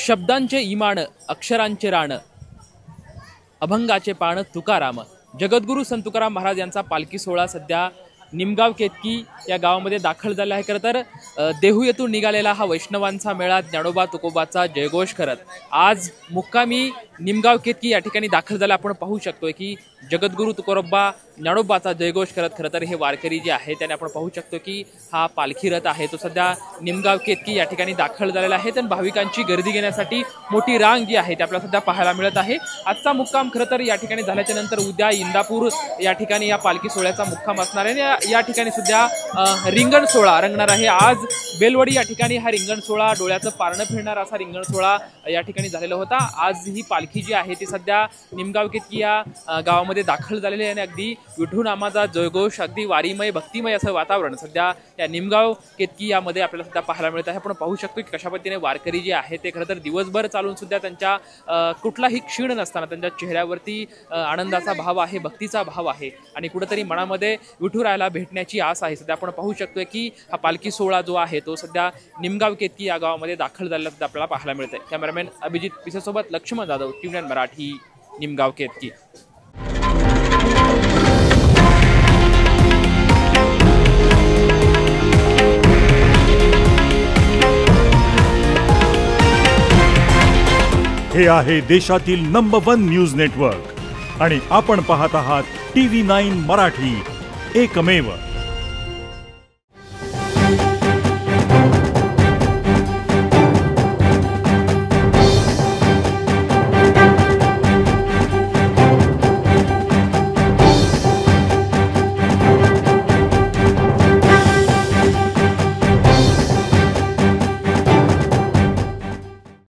शब्दांचे इमान अक्षरांचे राण अभंगाचे पाण तुकाराम। जगद्गुरू संत तुकाराम महाराज यांचा पालखी सोहळा सध्या निमगाव केतकी या गावामध्ये दाखल झाला आहे। खरं तर देहू येथून निघालेला हा वैष्णवांचा मेळा ज्ञानोबा तुकोबाचा जयघोष करत आज मुक्कामी निमगाव केतकी या ठिकाणी दाखल झाला। आपण पाहू शकतोय की जगद्गुरू तुकोबा ज्ञानोबाचा जयघोष करत खरं तर हे वारकरी जे आहे त्याने आपण पाहू शकतो की हा पालखी रथ आहे तो सध्या निमगाव केतकी या ठिकाणी दाखल झालेला आहे। तर भाविकांची गर्दी घेण्यासाठी मोठी रांग जी आहे ती आपल्याला सध्या पाहायला मिळत आहे। आजचा मुक्काम खरं तर या ठिकाणी झाल्याच्या नंतर उद्या इंदापूर या ठिकाणी या पालखी सोहळ्याचा मुक्काम असणार आहे। या ठिकाणी सुद्धा रिंगण सोहळा रंगणार आहे। आज बेलवडी या ठिकाणी हा रिंगण सोहळा डोळ्याचं पारणं फिरणार असा रिंगण सोहळा या ठिकाणी झालेला होता। आज ही पालखी जी आहे ती सध्या निमगाव केतकी या गावामध्ये दाखल झालेली आहे आणि अगदी विठू नामाचा जयघोष अगदी वारीमय भक्तिमय असं वातावरण सध्या या निमगाव केतकी यामध्ये आपल्याला सध्या पाहायला मिळत आहे। आपण पाहू शकतो की कशा पद्धतीने वारकरी जे आहे ते खरं तर दिवसभर चालून सुद्धा त्यांच्या कुठलाही क्षीण नसताना त्यांच्या चेहऱ्यावरती आनंदाचा भाव आहे, भक्तीचा भाव आहे आणि कुठेतरी मनामध्ये विठुरायाला भेटण्याची आस आहे। सध्या आपण पाहू शकतोय की हा पालखी सोहळा जो आहे तो सध्या निमगाव केतकी या गावामध्ये दाखल झालेला सुद्धा आपल्याला पाहायला मिळतंय। कॅमेरामॅन अभिजित पिसेसोबत लक्ष्मण जाधव, TV9 मराठी, निमगाव केतकी। हे आहे देशातील नंबर 1 न्यूज नेटवर्क आणि आपण पाहत आहात TV9 मराठी, एकमेव।